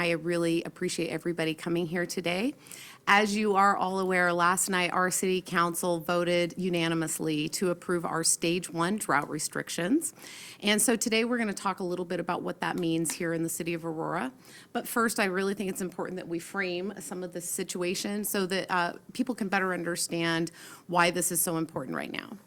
I really appreciate everybody coming here today. As you are all aware, last night our city council voted unanimously to approve our stage 1 drought restrictions. And so today we're going to talk a little bit about what that means here in the city of Aurora. But first, I really think it's important that we frame some of the situation so that people can better understand why this is so important right now.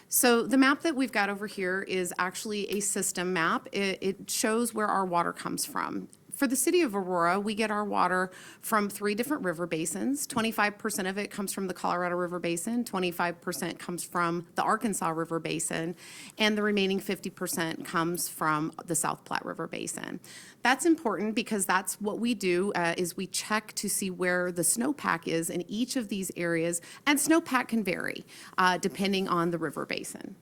So the map that we've got over here is actually a system map. It shows where our water comes from. For the city of Aurora, we get our water from 3 different river basins. 25% of it comes from the Colorado River Basin, 25% comes from the Arkansas River Basin, and the remaining 50% comes from the South Platte River Basin. That's important because that's what we do is we check to see where the snowpack is in each of these areas, and snowpack can vary depending on the river basin.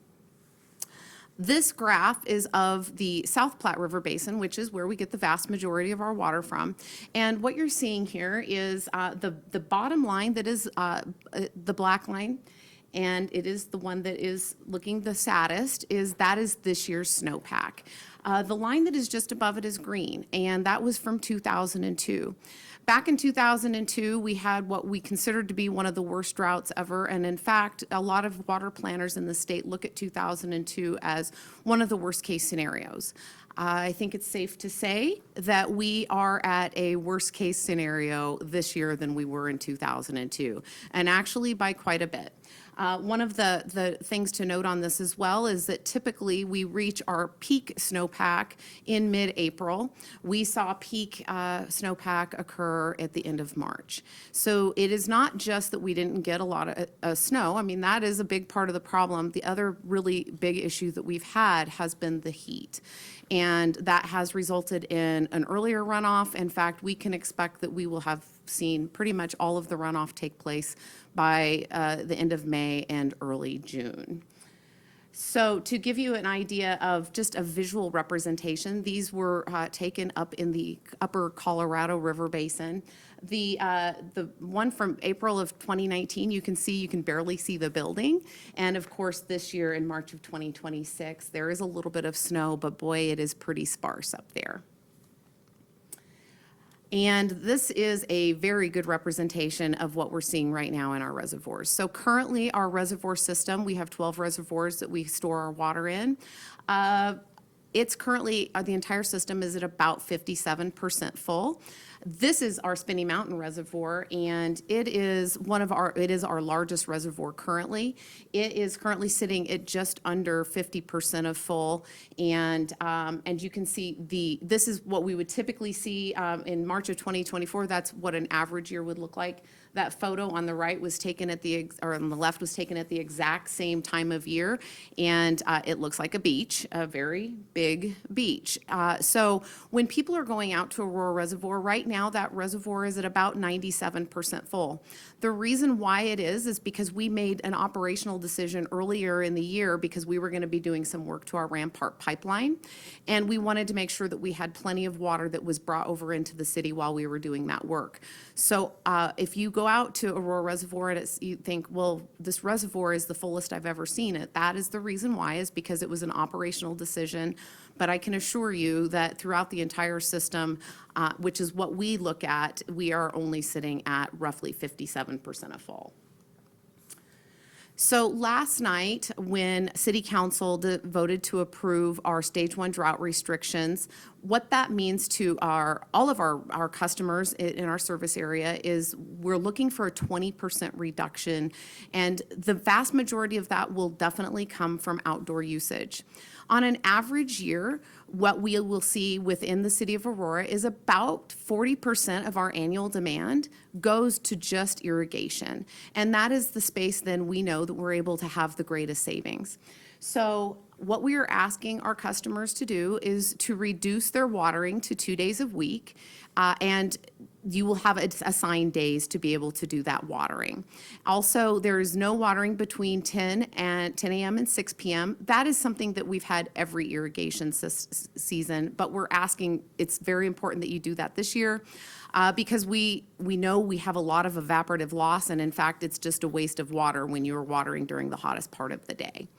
This graph is of the South Platte River Basin, which is where we get the vast majority of our water from. And what you're seeing here is the bottom line that is the black line, and it is the one that is looking the saddest, that is this year's snowpack. The line that is just above it is green, and that was from 2002. Back in 2002, we had what we considered to be one of the worst droughts ever, and in fact, a lot of water planners in the state look at 2002 as one of the worst case scenarios. I think it's safe to say that we are at a worst case scenario this year than we were in 2002, and actually by quite a bit. One of the things to note on this as well is that typically we reach our peak snowpack in mid-April. We saw peak snowpack occur at the end of March. So it is not just that we didn't get a lot of snow. I mean, that is a big part of the problem. The other really big issue that we've had has been the heat. And that has resulted in an earlier runoff. In fact, we can expect that we will have seen pretty much all of the runoff take place by the end of May and early June. So to give you an idea of just a visual representation, these were taken up in the upper Colorado River Basin. The one from April of 2019, you can barely see the building. And of course, this year in March of 2026, there is a little bit of snow, but boy, it is pretty sparse up there. And this is a very good representation of what we're seeing right now in our reservoirs. So currently, our reservoir system, we have 12 reservoirs that we store our water in. It's currently, the entire system is at about 57% full. This is our Spinny Mountain Reservoir, and it is our largest reservoir currently. It is currently sitting at just under 50% of full, and you can see this is what we would typically see in March of 2024. That's what an average year would look like. That photo on the right was taken on the left was taken at the exact same time of year, and it looks like a beach, a very big beach. So when people are going out to Aurora Reservoir, right now that reservoir is at about 97% full. The reason why it is because we made an operational decision earlier in the year because we were going to be doing some work to our Rampart pipeline, and we wanted to make sure that we had plenty of water that was brought over into the city while we were doing that work. So if you go out to Aurora Reservoir and you think, well, this reservoir is the fullest I've ever seen it, that is the reason why, is because it was an operational decision. But I can assure you that throughout the entire system, which is what we look at, we are only sitting at roughly 57% of full. So last night, when City Council voted to approve our Stage 1 drought restrictions, what that means to all of our customers in our service area is we're looking for a 20% reduction, and the vast majority of that will definitely come from outdoor usage. On an average year, what we will see within the city of Aurora is about 40% of our annual demand goes to just irrigation. And that is the space then we know that we're able to have the greatest savings. So what we are asking our customers to do is to reduce their watering to 2 days a week, and you will have assigned days to be able to do that watering. Also, there is no watering between 10 a.m. and 6 p.m. That is something that we've had every irrigation season, but we're asking, it's very important that you do that this year because we know we have a lot of evaporative loss, and in fact, it's just a waste of water when you're watering during the hottest part of the day.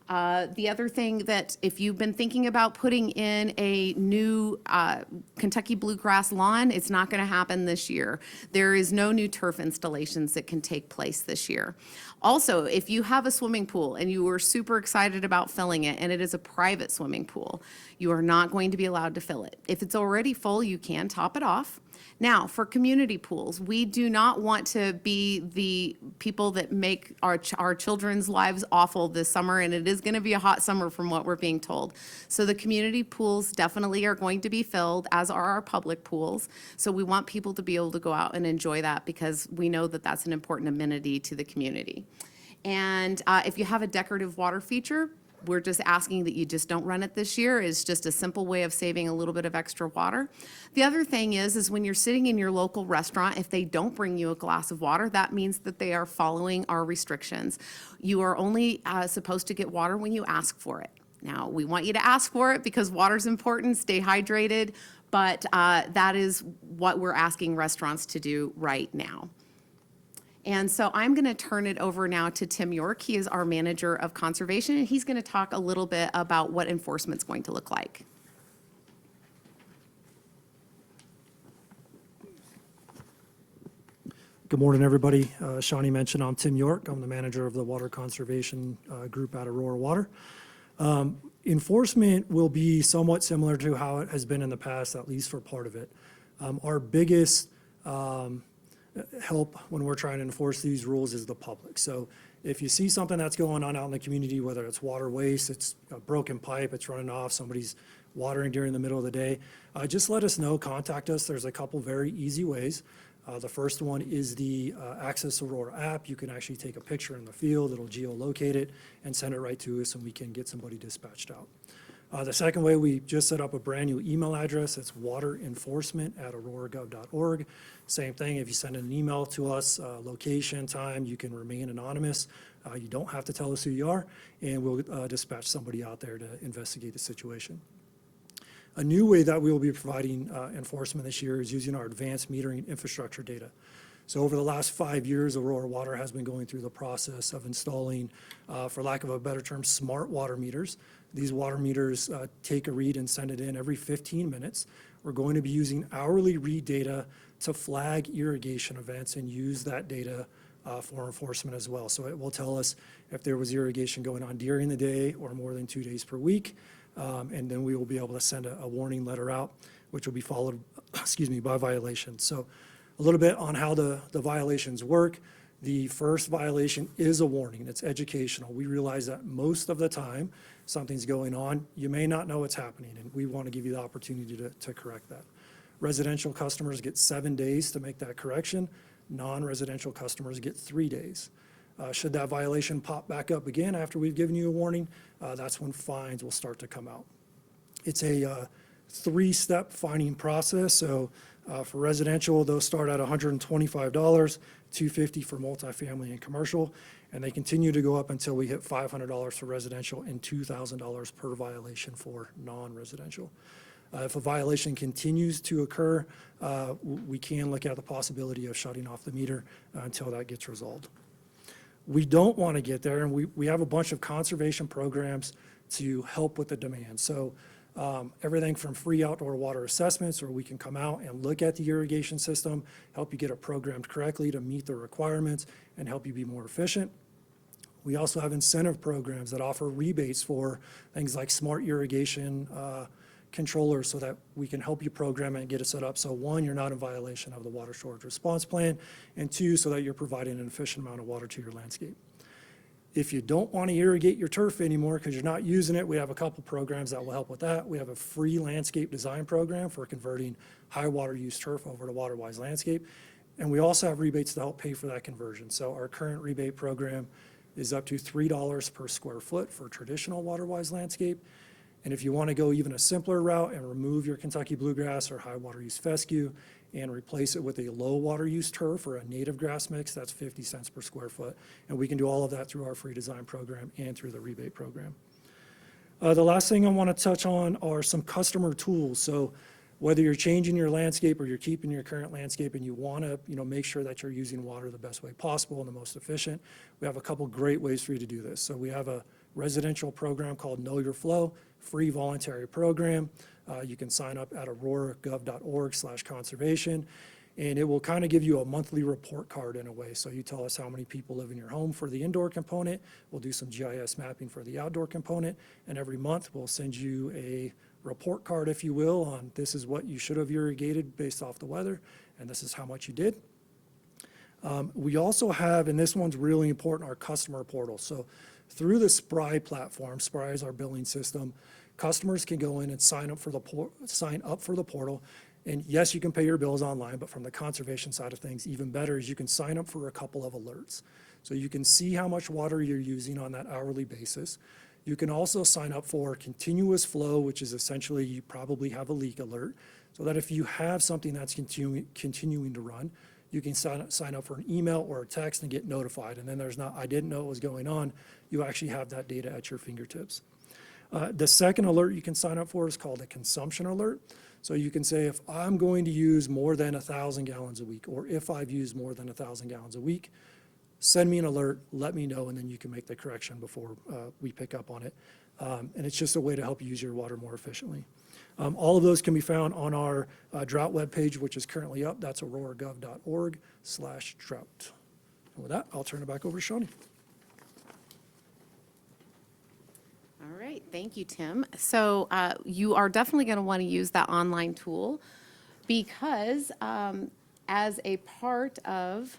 The other thing that if you've been thinking about putting in a new Kentucky bluegrass lawn, it's not going to happen this year. There is no new turf installations that can take place this year. Also, if you have a swimming pool and you are super excited about filling it and it is a private swimming pool, you are not going to be allowed to fill it. If it's already full, you can top it off. Now, for community pools, we do not want to be the people that make our children's lives awful this summer, and it is going to be a hot summer from what we're being told. So the community pools definitely are going to be filled, as are our public pools. So we want people to be able to go out and enjoy that because we know that that's an important amenity to the community. And if you have a decorative water feature, we're just asking that you just don't run it this year. It's just a simple way of saving a little bit of extra water. The other thing is when you're sitting in your local restaurant, if they don't bring you a glass of water, that means that they are following our restrictions. You are only supposed to get water when you ask for it. Now, we want you to ask for it because water's important, stay hydrated, but that is what we're asking restaurants to do right now. And so I'm going to turn it over now to Tim York. He is our manager of conservation, and he's going to talk a little bit about what enforcement's going to look like. Good morning, everybody. Shawnee mentioned I'm Tim York. I'm the manager of the water conservation group at Aurora Water. Enforcement will be somewhat similar to how it has been in the past, at least for part of it. Our biggest help when we're trying to enforce these rules is the public. So if you see something that's going on out in the community, whether it's water waste, it's a broken pipe, it's running off, somebody's watering during the middle of the day, just let us know, contact us. There's a couple very easy ways. The first one is the Access Aurora app. You can actually take a picture in the field, it'll geolocate it and send it right to us and we can get somebody dispatched out. The second way, we just set up a brand new email address. It's waterenforcement@auroragov.org. Same thing, if you send an email to us, location, time, you can remain anonymous. You don't have to tell us who you are, and we'll dispatch somebody out there to investigate the situation. A new way that we will be providing enforcement this year is using our advanced metering infrastructure data. So over the last 5 years, Aurora Water has been going through the process of installing, for lack of a better term, smart water meters. These water meters take a read and send it in every 15 minutes. We're going to be using hourly read data to flag irrigation events and use that data for enforcement as well. So it will tell us if there was irrigation going on during the day or more than 2 days per week. And then we will be able to send a warning letter out, which will be followed, by violations. So a little bit on how the violations work. The first violation is a warning. It's educational. We realize that most of the time something's going on. You may not know what's happening, and we want to give you the opportunity to correct that. Residential customers get 7 days to make that correction. Non-residential customers get 3 days. Should that violation pop back up again after we've given you a warning, that's when fines will start to come out. It's a 3-step fining process. So for residential, they'll start at $125, $250 for multifamily and commercial, and they continue to go up until we hit $500 for residential and $2,000 per violation for non-residential. If a violation continues to occur, we can look at the possibility of shutting off the meter until that gets resolved. We don't want to get there, and we have a bunch of conservation programs to help with the demand. So everything from free outdoor water assessments, where we can come out and look at the irrigation system, help you get it programmed correctly to meet the requirements, and help you be more efficient. We also have incentive programs that offer rebates for things like smart irrigation controllers so that we can help you program it and get it set up. So 1, you're not in violation of the water shortage response plan, and 2, so that you're providing an efficient amount of water to your landscape. If you don't want to irrigate your turf anymore because you're not using it, we have a couple programs that will help with that. We have a free landscape design program for converting high water use turf over to water-wise landscape. And we also have rebates to help pay for that conversion. So our current rebate program is up to $3 per square foot for traditional water-wise landscape. And if you want to go even a simpler route and remove your Kentucky bluegrass or high water use fescue and replace it with a low water use turf or a native grass mix, that's 50 cents per square foot. And we can do all of that through our free design program and through the rebate program. The last thing I want to touch on are some customer tools. So whether you're changing your landscape or you're keeping your current landscape and you want to make sure that you're using water the best way possible and the most efficient, we have a couple great ways for you to do this. So we have a residential program called Know Your Flow, free voluntary program. You can sign up at auroragov.org/conservation, and it will kind of give you a monthly report card in a way. So you tell us how many people live in your home for the indoor component. We'll do some GIS mapping for the outdoor component, and every month we'll send you a report card, if you will, on this is what you should have irrigated based off the weather, and this is how much you did. We also have, and this one's really important, our customer portal. So through the Spry platform, Spry is our billing system, customers can go in and sign up for the portal. And yes, you can pay your bills online, but from the conservation side of things, even better is you can sign up for a couple of alerts. So you can see how much water you're using on that hourly basis. You can also sign up for continuous flow, which is essentially you probably have a leak alert, so that if you have something that's continuing to run, you can sign up for an email or a text and get notified. And then there's not, I didn't know what was going on. You actually have that data at your fingertips. The second alert you can sign up for is called a consumption alert. So you can say, if I'm going to use more than 1,000 gallons a week, or if I've used more than 1,000 gallons a week, send me an alert, let me know, and then you can make the correction before we pick up on it. And it's just a way to help you use your water more efficiently. All of those can be found on our Drought webpage, which is currently up. That's auroragov.org/drought. And with that, I'll turn it back over to Shawnee. All right, thank you, Tim. So you are definitely going to want to use that online tool because as a part of,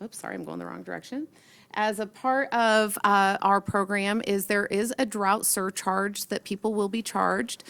oops, sorry, I'm going the wrong direction. As a part of our program there is a drought surcharge that people will be charged,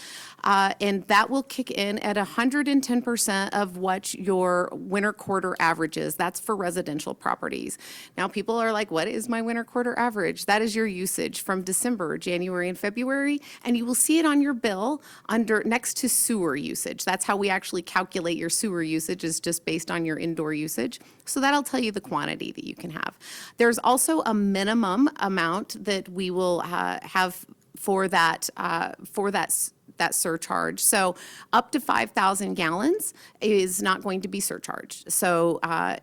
and that will kick in at 110% of what your winter quarter average is. That's for residential properties. Now, people are like, what is my winter quarter average? That is your usage from December, January, and February, and you will see it on your bill next to sewer usage. That's how we actually calculate your sewer usage, is just based on your indoor usage. So that'll tell you the quantity that you can have. There's also a minimum amount that we will have for that surcharge. So up to 5,000 gallons is not going to be surcharged. So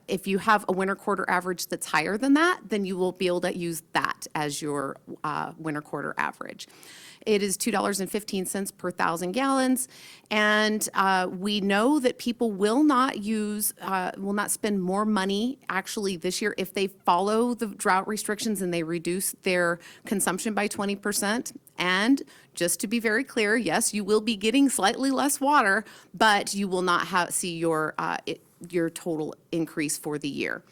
if you have a winter quarter average that's higher than that, then you will be able to use that as your winter quarter average. It is $2.15 per 1,000 gallons, and we know that people will not spend more money actually this year if they follow the drought restrictions and they reduce their consumption by 20%. And just to be very clear, yes, you will be getting slightly less water, but you will not see your total increase for the year.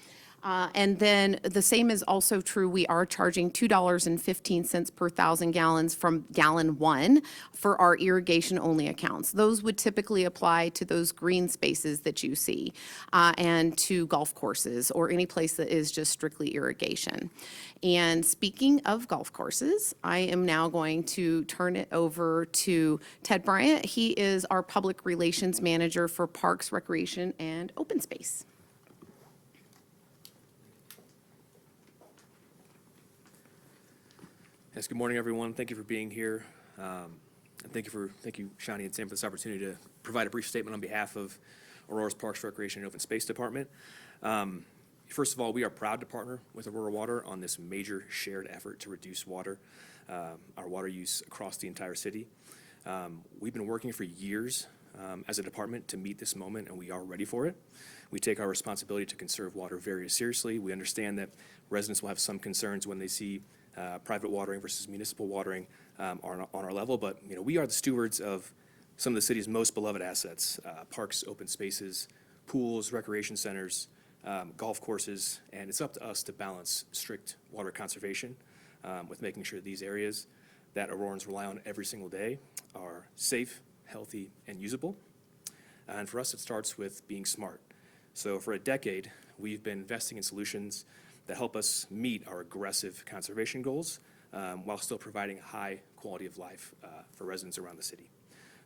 And then the same is also true. We are charging $2.15 per 1,000 gallons from gallon one for our irrigation-only accounts. Those would typically apply to those green spaces that you see and to golf courses or any place that is just strictly irrigation. And speaking of golf courses, I am now going to turn it over to Ted Bryant. He is our Public Relations Manager for Parks, Recreation, and Open Space. Yes, good morning, everyone. Thank you for being here. And thank you, Shawnee and Sam, for this opportunity to provide a brief statement on behalf of Aurora's Parks, Recreation, and Open Space Department. First of all, we are proud to partner with Aurora Water on this major shared effort to reduce our water use across the entire city. We've been working for years as a department to meet this moment, and we are ready for it. We take our responsibility to conserve water very seriously. We understand that residents will have some concerns when they see private watering versus municipal watering on our level, but we are the stewards of some of the city's most beloved assets: parks, open spaces, pools, recreation centers, golf courses, and it's up to us to balance strict water conservation with making sure these areas that Aurorans rely on every single day are safe, healthy, and usable. And for us, it starts with being smart. So for a decade, we've been investing in solutions that help us meet our aggressive conservation goals while still providing high quality of life for residents around the city.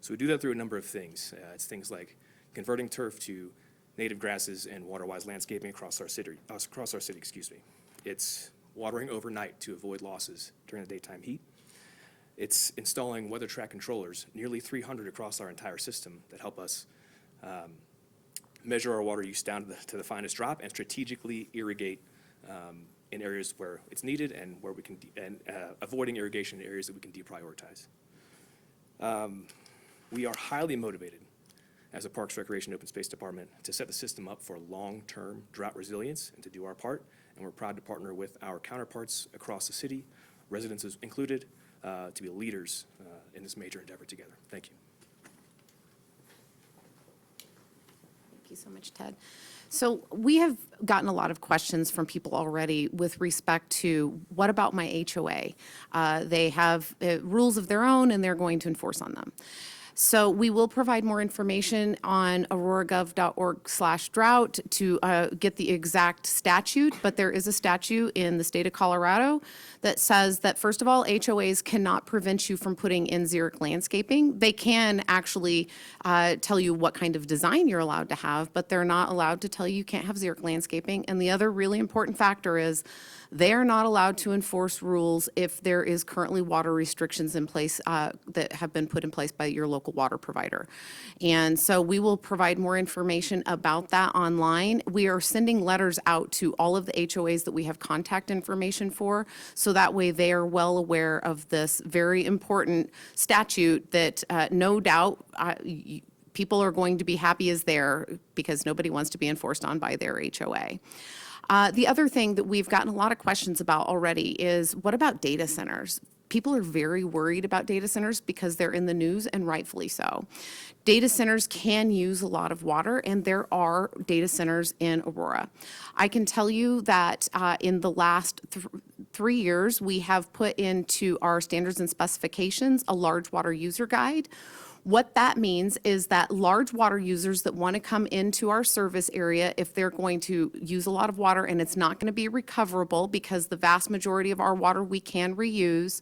So we do that through a number of things. It's things like converting turf to native grasses and water-wise landscaping across our city. It's watering overnight to avoid losses during the daytime heat. It's installing weather track controllers, nearly 300 across our entire system, that help us measure our water use down to the finest drop and strategically irrigate in areas where it's needed and where we can, avoiding irrigation in areas that we can deprioritize. We are highly motivated as a Parks, Recreation, Open Space Department to set the system up for long-term drought resilience and to do our part. And we're proud to partner with our counterparts across the city, residents included, to be leaders in this major endeavor together. Thank you. Thank you so much, Ted. So we have gotten a lot of questions from people already with respect to what about my HOA? They have rules of their own and they're going to enforce on them. So we will provide more information on auroragov.org/drought to get the exact statute, but there is a statute in the state of Colorado that says that, first of all, HOAs cannot prevent you from putting in xeric landscaping. They can actually tell you what kind of design you're allowed to have, but they're not allowed to tell you you can't have xeric landscaping. And the other really important factor is they are not allowed to enforce rules if there is currently water restrictions in place that have been put in place by your local water provider. And so we will provide more information about that online. We are sending letters out to all of the HOAs that we have contact information for, so that way they are well aware of this very important statute that no doubt people are going to be happy is there, because nobody wants to be enforced on by their HOA. The other thing that we've gotten a lot of questions about already is, what about data centers? People are very worried about data centers because they're in the news, and rightfully so. Data centers can use a lot of water, and there are data centers in Aurora. I can tell you that in the last 3 years, we have put into our standards and specifications a large water user guide. What that means is that large water users that want to come into our service area, if they're going to use a lot of water and it's not going to be recoverable, because the vast majority of our water we can reuse,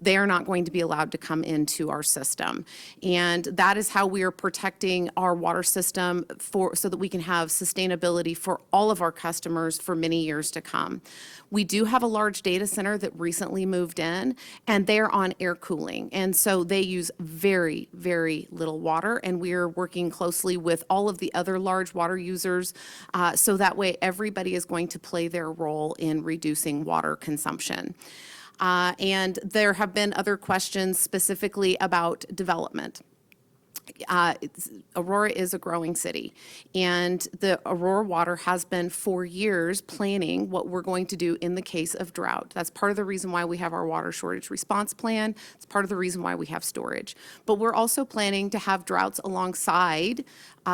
they are not going to be allowed to come into our system. And that is how we are protecting our water system so that we can have sustainability for all of our customers for many years to come. We do have a large data center that recently moved in, and they're on air cooling. And so they use very, very little water, and we are working closely with all of the other large water users, so that way everybody is going to play their role in reducing water consumption. And there have been other questions specifically about development. Aurora is a growing city, and the Aurora Water has been for years planning what we're going to do in the case of drought. That's part of the reason why we have our water shortage response plan. It's part of the reason why we have storage. But we're also planning to have droughts alongside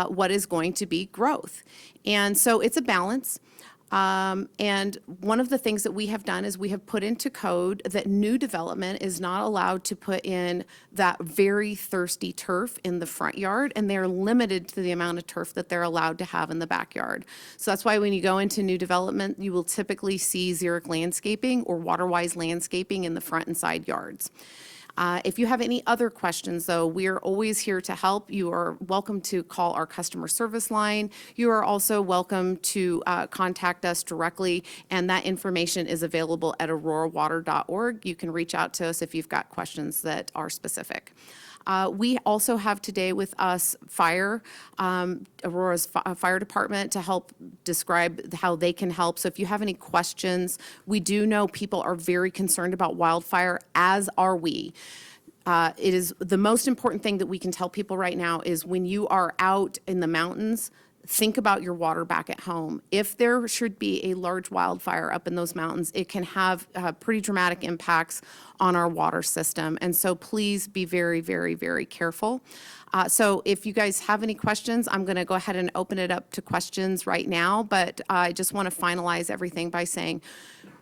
what is going to be growth. And so it's a balance. And one of the things that we have done is we have put into code that new development is not allowed to put in that very thirsty turf in the front yard, and they're limited to the amount of turf that they're allowed to have in the backyard. So that's why when you go into new development, you will typically see xeric landscaping or water-wise landscaping in the front and side yards. If you have any other questions, though, we are always here to help. You are welcome to call our customer service line. You are also welcome to contact us directly, and that information is available at aurorawater.org. You can reach out to us if you've got questions that are specific. We also have today with us Aurora's fire department, to help describe how they can help. So if you have any questions, we do know people are very concerned about wildfire, as are we. It is the most important thing that we can tell people right now is, when you are out in the mountains, think about your water back at home. If there should be a large wildfire up in those mountains, it can have pretty dramatic impacts on our water system. And so please be very, very, very careful. So if you guys have any questions, I'm going to go ahead and open it up to questions right now. But I just want to finalize everything by saying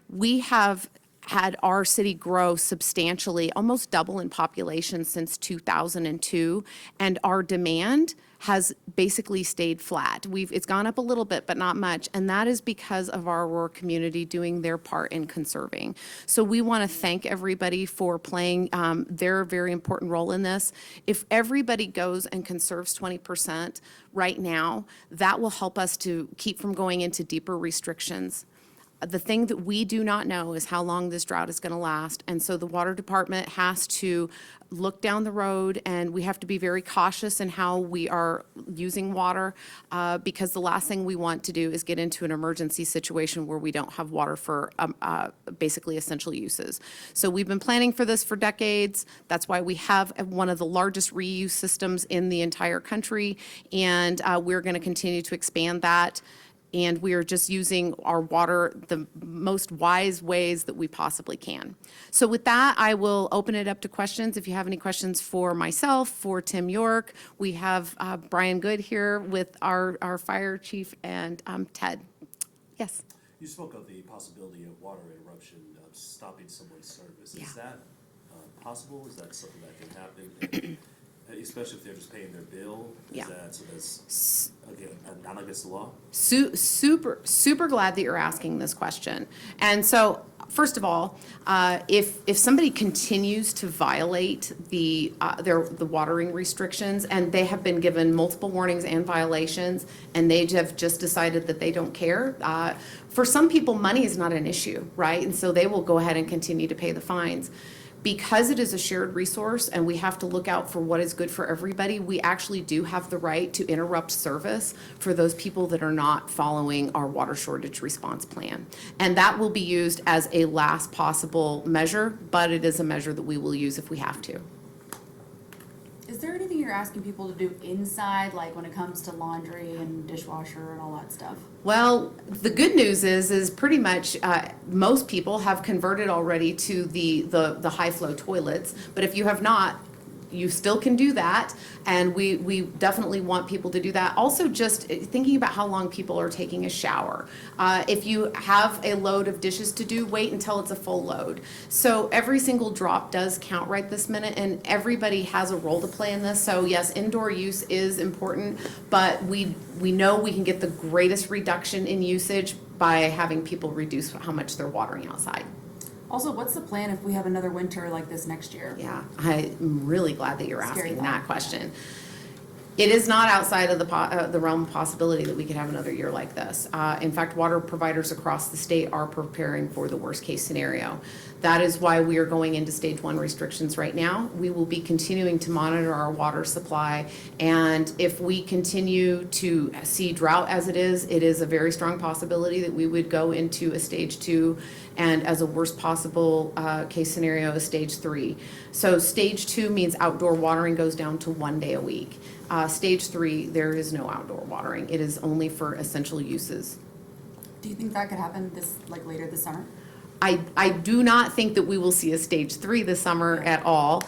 we have had our city grow substantially, almost double in population since 2002, and our demand has basically stayed flat. It's gone up a little bit, but not much, and that is because of our Aurora community doing their part in conserving. So we want to thank everybody for playing their very important role in this. If everybody goes and conserves 20% right now, that will help us to keep from going into deeper restrictions. the thing that we do not know is how long this drought is going to last. And so the water department has to look down the road, and we have to be very cautious in how we are using water, because the last thing we want to do is get into an emergency situation where we don't have water for basically essential uses. So we've been planning for this for decades. That's why we have one of the largest reuse systems in the entire country, and we're going to continue to expand that. And we are just using our water the most wise ways that we possibly can. So with that, I will open it up to questions. If you have any questions for myself, for Tim York, we have Brian Good here with our fire chief, and Ted. Yes? You spoke of the possibility of water interruption stopping someone's service. Yeah. Is that possible? Is that something that can happen? And especially if they're just paying their bill? Yeah. So that's, again, not against the law? Super glad that you're asking this question. And so, first of all, if somebody continues to violate the watering restrictions, and they have been given multiple warnings and violations, and they have just decided that they don't care, for some people, money is not an issue, right? And so they will go ahead and continue to pay the fines. Because it is a shared resource and we have to look out for what is good for everybody, we actually do have the right to interrupt service for those people that are not following our water shortage response plan. And that will be used as a last possible measure, but it is a measure that we will use if we have to. Is there anything you're asking people to do inside, like when it comes to laundry and dishwasher and all that stuff? Well, the good news is pretty much most people have converted already to the high flow toilets. But if you have not, you still can do that, and we definitely want people to do that. Also, just thinking about how long people are taking a shower. If you have a load of dishes to do, wait until it's a full load. So every single drop does count right this minute, and everybody has a role to play in this. So yes, indoor use is important, but we know we can get the greatest reduction in usage by having people reduce how much they're watering outside. Also, what's the plan if we have another winter like this next year? Yeah, I'm really glad that you're Scary asking thought. that question. It is not outside of the realm of possibility that we could have another year like this. In fact, water providers across the state are preparing for the worst case scenario. That is why we are going into stage 1 restrictions right now. We will be continuing to monitor our water supply, and if we continue to see drought as it is a very strong possibility that we would go into a stage 2, and as a worst possible case scenario, a stage 3. So stage 2 means outdoor watering goes down to 1 day a week. Stage 3, there is no outdoor watering. It is only for essential uses. Do you think that could happen later this summer? I do not think that we will see a stage 3 this summer at all.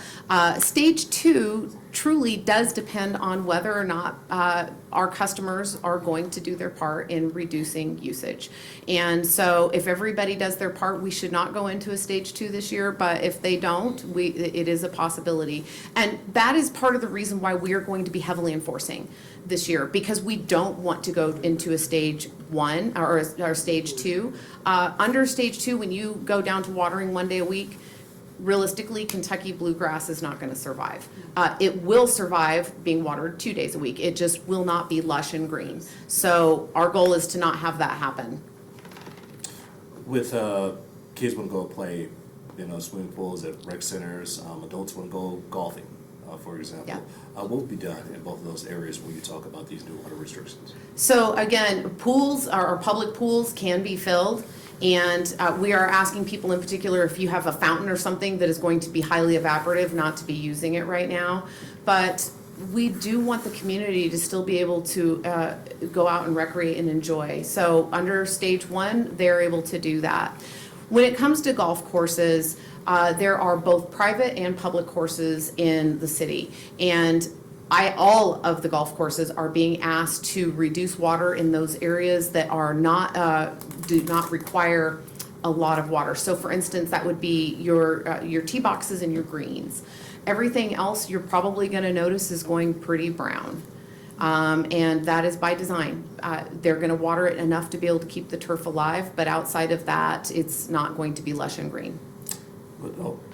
Stage 2 truly does depend on whether or not our customers are going to do their part in reducing usage. And so if everybody does their part, we should not go into a stage 2 this year, but if they don't, it is a possibility. And that is part of the reason why we are going to be heavily enforcing this year, because we don't want to go into a stage 1 or stage 2. Under stage 2, when you go down to watering 1 day a week, realistically, Kentucky bluegrass is not going to survive. It will survive being watered 2 days a week. It just will not be lush and green. So our goal is to not have that happen. With kids want to go play, swimming pools at rec centers, adults want to go golfing, for example. Yeah. What will be done in both of those areas when you talk about these new water restrictions? So again, pools or public pools can be filled. And we are asking people in particular, if you have a fountain or something that is going to be highly evaporative, not to be using it right now. But we do want the community to still be able to go out and recreate and enjoy. So under stage 1, they're able to do that. When it comes to golf courses, there are both private and public courses in the city. And all of the golf courses are being asked to reduce water in those areas that are do not require a lot of water. So for instance, that would be your tee boxes and your greens. Everything else you're probably going to notice is going pretty brown. And that is by design. They're going to water it enough to be able to keep the turf alive, but outside of that, it's not going to be lush and green.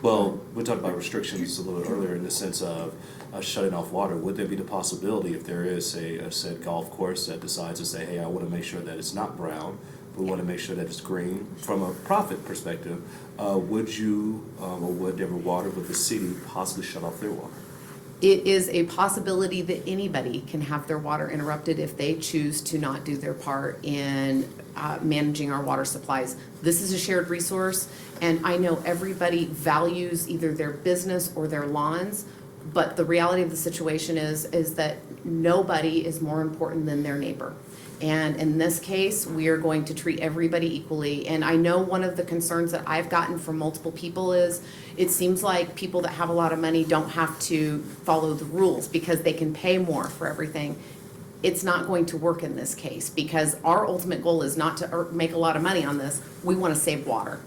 Well, we talked about restrictions a little bit earlier in the sense of shutting off water. Would there be the possibility, if there is a said golf course that decides to say, hey, I want to make sure that it's not brown, We want to make sure that it's green. From a profit perspective, would you or would Denver Water, would the city possibly shut off their water? It is a possibility that anybody can have their water interrupted if they choose to not do their part in managing our water supplies. This is a shared resource, and I know everybody values either their business or their lawns, but the reality of the situation is that nobody is more important than their neighbor. And in this case, we are going to treat everybody equally. And I know one of the concerns that I've gotten from multiple people is it seems like people that have a lot of money don't have to follow the rules because they can pay more for everything. It's not going to work in this case because our ultimate goal is not to make a lot of money on this. We want to save water.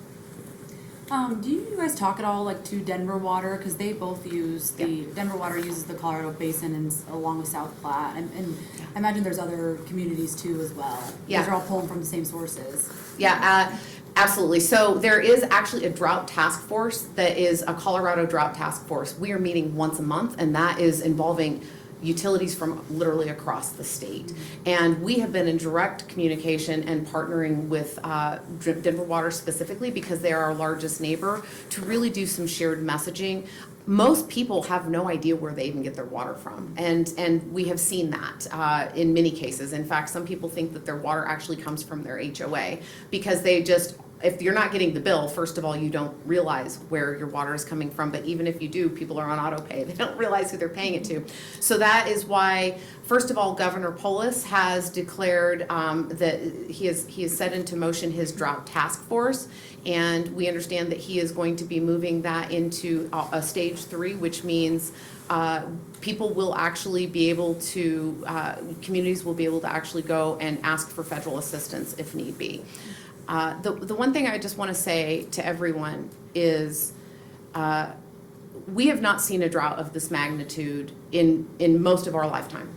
Do you guys talk at all like to Denver Water? Because they both use Denver Water uses the Colorado Basin and along with South Platte, and I imagine there's other communities too as well. Yeah. Those are all pulling from the same sources. Yeah, absolutely. So there is actually a drought task force that is a Colorado drought task force. We are meeting once a month, and that is involving utilities from literally across the state. And we have been in direct communication and partnering with Denver Water specifically because they are our largest neighbor to really do some shared messaging. Most people have no idea where they even get their water from, and we have seen that in many cases. In fact, some people think that their water actually comes from their HOA because they just, if you're not getting the bill, first of all, you don't realize where your water is coming from, but even if you do, people are on auto pay. They don't realize who they're paying it to. So that is why, first of all, Governor Polis has declared that he has set into motion his drought task force, and we understand that he is going to be moving that into a stage 3, which means people will actually be able to, communities will be able to actually go and ask for federal assistance if need be. The one thing I just want to say to everyone is we have not seen a drought of this magnitude in most of our lifetime.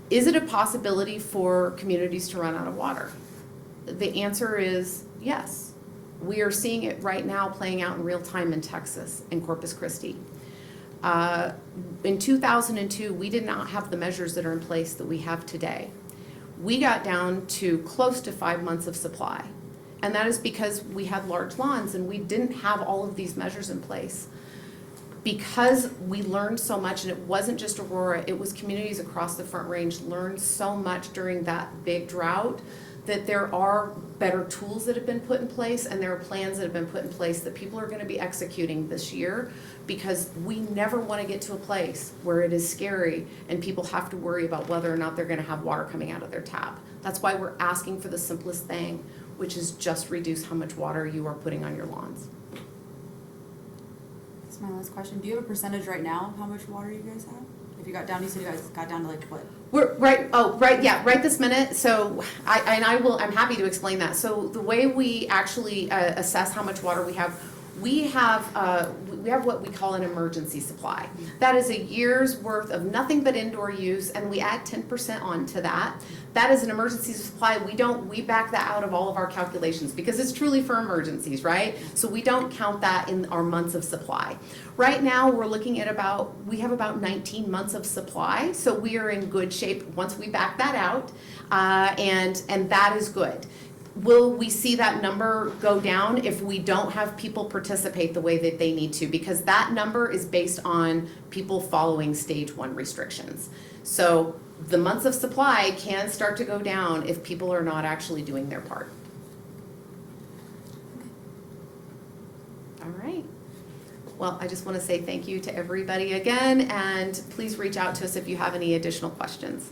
Is it a possibility for communities to run out of water? The answer is yes. We are seeing it right now playing out in real time in Texas, in Corpus Christi. In 2002, we did not have the measures that are in place that we have today. We got down to close to 5 months of supply. And that is because we had large lawns and we didn't have all of these measures in place. Because we learned so much, and it wasn't just Aurora, it was communities across the Front Range learned so much during that big drought that there are better tools that have been put in place and there are plans that have been put in place that people are going to be executing this year, because we never want to get to a place where it is scary and people have to worry about whether or not they're going to have water coming out of their tap. That's why we're asking for the simplest thing, which is just reduce how much water you are putting on your lawns. That's my last question. Do you have a percentage right now of how much water you guys have? If you got down, you said you guys got down to like what? We're right this minute. So I'm happy to explain that. So the way we actually assess how much water we have what we call an emergency supply. That is a year's worth of nothing but indoor use, and we add 10% onto that. That is an emergency supply. We back that out of all of our calculations because it's truly for emergencies, right? So we don't count that in our months of supply. Right now, we're looking at we have about 19 months of supply, so we are in good shape once we back that out, and that is good. Will we see that number go down if we don't have people participate the way that they need to? Because that number is based on people following stage 1 restrictions. So the months of supply can start to go down if people are not actually doing their part. All right. Well, I just want to say thank you to everybody again, and please reach out to us if you have any additional questions.